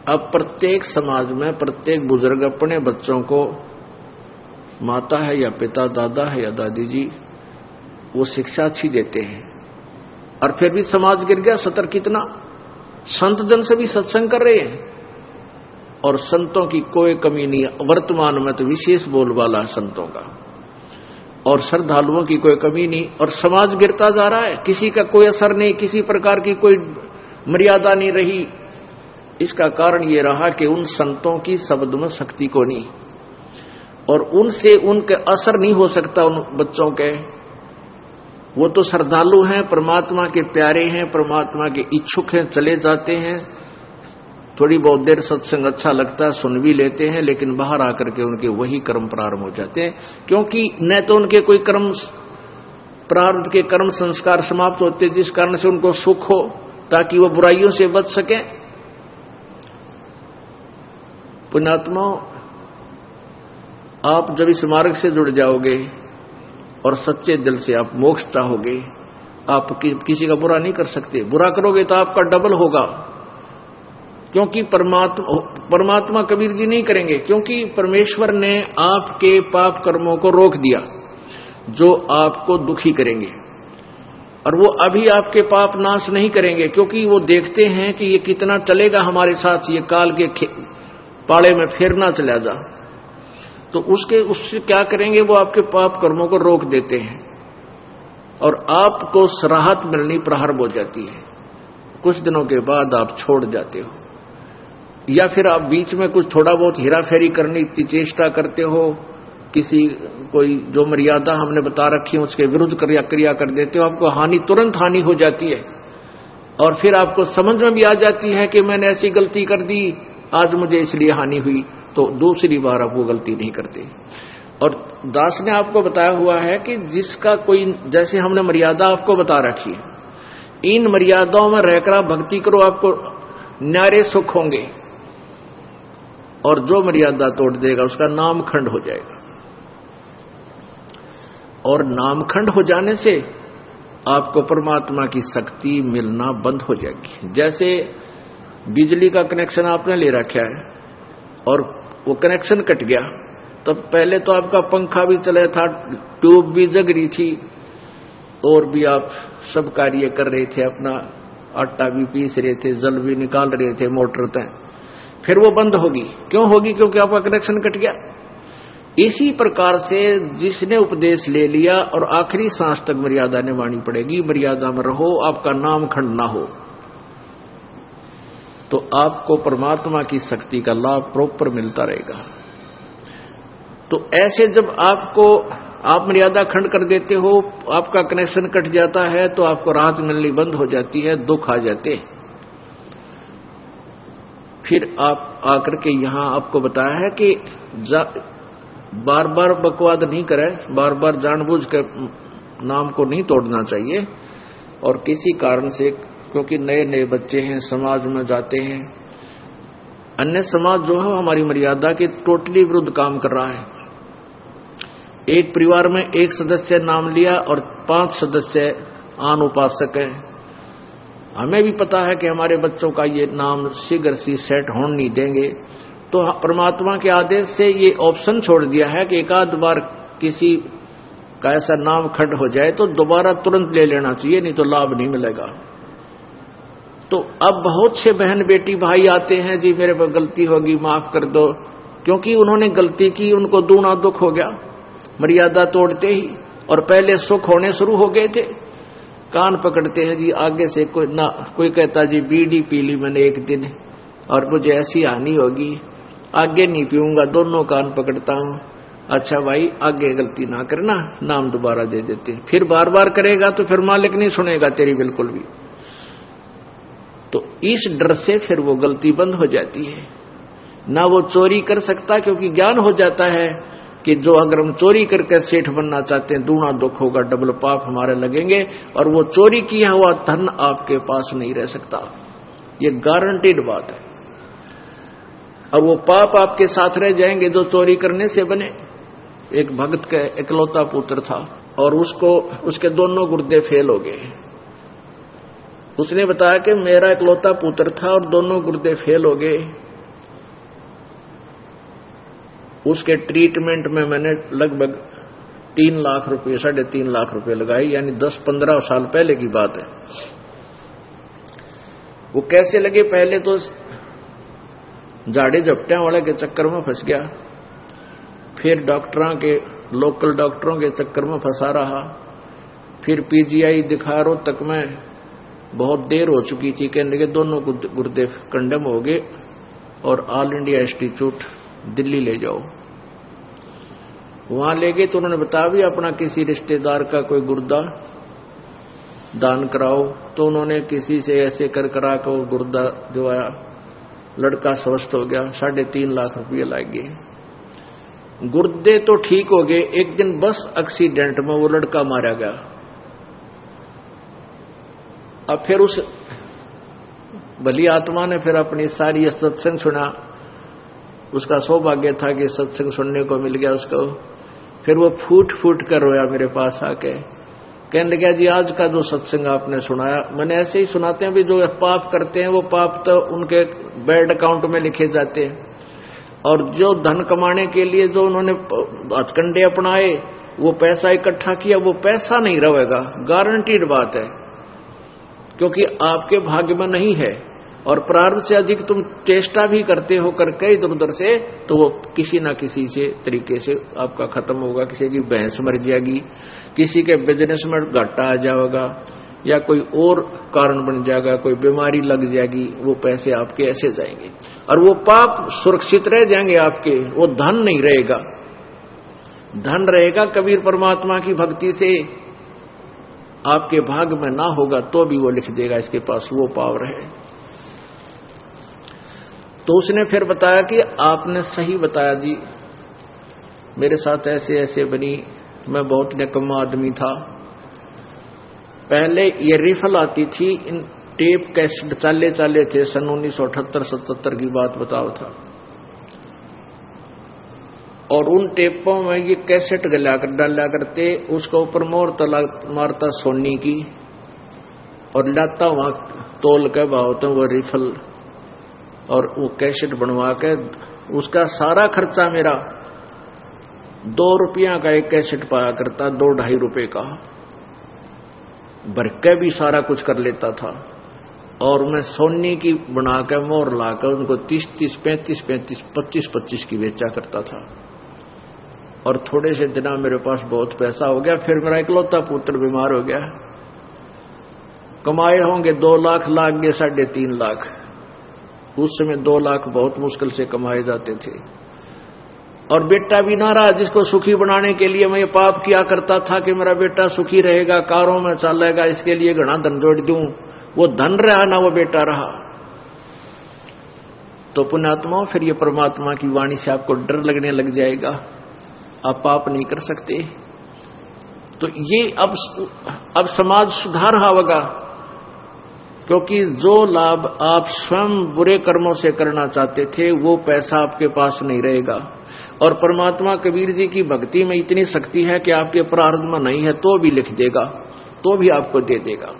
अब प्रत्येक समाज में प्रत्येक बुजुर्ग अपने बच्चों को, माता है या पिता, दादा है या दादी जी, वो शिक्षा अच्छी देते हैं, और फिर भी समाज गिर गया। सतर कितना संत जन से भी सत्संग कर रहे हैं, और संतों की कोई कमी नहीं। वर्तमान में तो विशेष बोलबाला संतों का, और श्रद्धालुओं की कोई कमी नहीं, और समाज गिरता जा रहा है। किसी का कोई असर नहीं, किसी प्रकार की कोई मर्यादा नहीं रही। इसका कारण ये रहा कि उन संतों की शब्द में शक्ति को नहीं, और उनसे उनके असर नहीं हो सकता उन बच्चों के। वो तो श्रद्धालु हैं, परमात्मा के प्यारे हैं, परमात्मा के इच्छुक हैं, चले जाते हैं, थोड़ी बहुत देर सत्संग अच्छा लगता है, सुन भी लेते हैं, लेकिन बाहर आकर के उनके वही कर्म प्रारंभ हो जाते हैं। क्योंकि न तो उनके कोई कर्म, प्रारब्ध के कर्म संस्कार समाप्त होते जिस कारण से उनको सुख हो, ताकि वो बुराइयों से बच सकें। पुण्यात्मा, आप जब इस मार्ग से जुड़ जाओगे और सच्चे दिल से आप मोक्ष चाहोगे, आप किसी का बुरा नहीं कर सकते। बुरा करोगे तो आपका डबल होगा, क्योंकि परमात्मा कबीर जी नहीं करेंगे, क्योंकि परमेश्वर ने आपके पाप कर्मों को रोक दिया जो आपको दुखी करेंगे, और वो अभी आपके पाप नाश नहीं करेंगे, क्योंकि वो देखते हैं कि ये कितना चलेगा हमारे साथ, ये काल के पाड़े में फिर ना चला जा। तो उससे क्या करेंगे, वो आपके पाप कर्मों को रोक देते हैं, और आपको राहत मिलनी प्रारंभ हो जाती है। कुछ दिनों के बाद आप छोड़ जाते हो, या फिर आप बीच में कुछ थोड़ा बहुत हेरा फेरी करने की चेष्टा करते हो, किसी कोई जो मर्यादा हमने बता रखी है उसके विरुद्ध क्रिया कर देते हो, आपको हानि, तुरंत हानि हो जाती है, और फिर आपको समझ में भी आ जाती है कि मैंने ऐसी गलती कर दी, आज मुझे इसलिए हानि हुई, तो दूसरी बार आप वो गलती नहीं करते। और दास ने आपको बताया हुआ है कि जिसका कोई, जैसे हमने मर्यादा आपको बता रखी है, इन मर्यादाओं में रहकर आप भक्ति करो, आपको न्यारे सुख होंगे, और जो मर्यादा तोड़ देगा उसका नामखंड हो जाएगा, और नामखंड हो जाने से आपको परमात्मा की शक्ति मिलना बंद हो जाएगी। जैसे बिजली का कनेक्शन आपने ले रखा है और वो कनेक्शन कट गया, तो पहले तो आपका पंखा भी चला था, ट्यूब भी जग रही थी, और भी आप सब कार्य कर रहे थे, अपना आटा भी पीस रहे थे, जल भी निकाल रहे थे मोटर तक, फिर वो बंद होगी। क्यों होगी? क्योंकि आपका कनेक्शन कट गया। इसी प्रकार से जिसने उपदेश ले लिया और आखिरी सांस तक मर्यादा निभानी पड़ेगी, मर्यादा में रहो, आपका नाम खंड ना हो, तो आपको परमात्मा की शक्ति का लाभ प्रॉपर मिलता रहेगा। तो ऐसे जब आप मर्यादा खंड कर देते हो, आपका कनेक्शन कट जाता है, तो आपको राहत मिलनी बंद हो जाती है, दुख आ जाते। फिर आप आकर के यहां आपको बताया है कि बार बार बकवाद नहीं करे, बार बार जानबूझ कर नाम को नहीं तोड़ना चाहिए, और किसी कारण से, क्योंकि नए नए बच्चे हैं, समाज में जाते हैं, अन्य समाज जो है हमारी मर्यादा के टोटली विरुद्ध काम कर रहा है। एक परिवार में एक सदस्य नाम लिया और 5 सदस्य आन उपासक है। हमें भी पता है कि हमारे बच्चों का ये नाम शीघ्र सी सेट होने नहीं देंगे, तो परमात्मा के आदेश से ये ऑप्शन छोड़ दिया है कि एक आध बार किसी का ऐसा नाम खंड हो जाए तो दोबारा तुरंत ले लेना चाहिए, नहीं तो लाभ नहीं मिलेगा। तो अब बहुत से बहन बेटी भाई आते हैं, जी मेरे पर गलती होगी, माफ कर दो, क्योंकि उन्होंने गलती की, उनको दूना दुख हो गया मर्यादा तोड़ते ही, और पहले सुख होने शुरू हो गए थे। कान पकड़ते हैं जी, आगे से कोई कहता जी बीड़ी पी ली मैंने एक दिन और मुझे ऐसी हानि होगी, आगे नहीं पीऊंगा, दोनों कान पकड़ता हूं। अच्छा भाई, आगे गलती ना करना, नाम दोबारा दे देते। फिर बार बार करेगा तो फिर मालिक नहीं सुनेगा तेरी बिल्कुल भी। तो इस डर से फिर वो गलती बंद हो जाती है, ना वो चोरी कर सकता, क्योंकि ज्ञान हो जाता है कि जो अगर हम चोरी करके सेठ बनना चाहते हैं, दूना दुख होगा, डबल पाप हमारे लगेंगे, और वो चोरी किया हुआ धन आपके पास नहीं रह सकता, ये गारंटीड बात है। और वो पाप आपके साथ रह जाएंगे जो चोरी करने से बने। एक भक्त का इकलौता पुत्र था, और उसके दोनों गुर्दे फेल हो गए। उसने बताया कि मेरा इकलौता पुत्र था और दोनों गुर्दे फेल हो गए, उसके ट्रीटमेंट में मैंने लगभग 3 लाख रुपए, 3.5 लाख रुपए लगाए, यानी 10-15 साल पहले की बात है। वो कैसे लगे? पहले तो झाड़े झपटियां वाले के चक्कर में फंस गया, फिर डॉक्टरों के, लोकल डॉक्टरों के चक्कर में फंसा रहा, फिर पीजीआई दिखा रो तक में बहुत देर हो चुकी थी, कहने के दोनों गुर्दे कंडम हो गए और ऑल इंडिया इंस्टीट्यूट दिल्ली ले जाओ। वहां ले गए तो उन्होंने बताया भी अपना किसी रिश्तेदार का कोई गुर्दा दान कराओ, तो उन्होंने किसी से ऐसे कर करा कर वो गुर्दा दिवाया, लड़का स्वस्थ हो गया, 3.5 लाख रुपये लग गए। गुर्दे तो ठीक हो गए, एक दिन बस एक्सीडेंट में वो लड़का मारा गया। अब फिर उस भली आत्मा ने फिर अपनी सारी सत्संग सुना, उसका सौभाग्य था कि सत्संग सुनने को मिल गया उसको। फिर वो फूट फूट कर रोया मेरे पास आके, कहने लगा जी आज का जो सत्संग आपने सुनाया, मैंने ऐसे ही सुनाते हैं भी जो पाप करते हैं वो पाप तो उनके बैड अकाउंट में लिखे जाते हैं, और जो धन कमाने के लिए जो उन्होंने हथकंडे अपनाए, वो पैसा इकट्ठा किया, वो पैसा नहीं रहेगा, गारंटीड बात है, क्योंकि आपके भाग्य में नहीं है। और प्रारब्ध से अधिक तुम चेष्टा भी करते हो करके इधर उधर से, तो वो किसी ना किसी से तरीके से आपका खत्म होगा। किसी की भैंस मर जाएगी, किसी के बिजनेस में घाटा आ जाएगा, या कोई और कारण बन जाएगा, कोई बीमारी लग जाएगी, वो पैसे आपके ऐसे जाएंगे और वो पाप सुरक्षित रह जाएंगे आपके, वो धन नहीं रहेगा। धन रहेगा कबीर परमात्मा की भक्ति से, आपके भाग में ना होगा तो भी वो लिख देगा इसके पास वो पावर है। तो उसने फिर बताया कि आपने सही बताया जी, मेरे साथ ऐसे ऐसे बनी, मैं बहुत निकम्मा आदमी था। पहले ये रिफल आती थी, इन टेप कैसेट चाले थे, सन 1978-77 की बात बताओ था, और उन टेपों में ये कैसेट गला कर डाला करते, उसका ऊपर मोर मारता सोनी की और लाता वहां तोल के भाव तो वो रिफल और वो कैसेट बनवा के, उसका सारा खर्चा मेरा 2 रुपया का एक कैसेट पाया करता, 2-2.5 रुपए का भर के भी सारा कुछ कर लेता था। और मैं सोनी की बना के मोर लाकर उनको 30-30, 35-35, 25-25 की बेचा करता था। और थोड़े से दिना मेरे पास बहुत पैसा हो गया। फिर मेरा इकलौता पुत्र बीमार हो गया, कमाए होंगे 2 लाख, लाग गए 3.5 लाख। उस समय 2 लाख बहुत मुश्किल से कमाए जाते थे। और बेटा भी ना रहा, जिसको सुखी बनाने के लिए मैं ये पाप किया करता था कि मेरा बेटा सुखी रहेगा, कारों में चलेगा, इसके लिए घना धन जोड़ दूं, वो धन रहा ना वो बेटा रहा। तो पुण्यात्मा, फिर ये परमात्मा की वाणी से आपको डर लगने लग जाएगा, आप पाप नहीं कर सकते। तो ये अब समाज सुधार होगा, क्योंकि जो लाभ आप स्वयं बुरे कर्मों से करना चाहते थे वो पैसा आपके पास नहीं रहेगा। और परमात्मा कबीर जी की भक्ति में इतनी शक्ति है कि आपके प्रारब्ध में नहीं है तो भी लिख देगा, तो भी आपको दे देगा,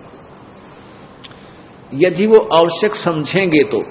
यदि वो आवश्यक समझेंगे तो।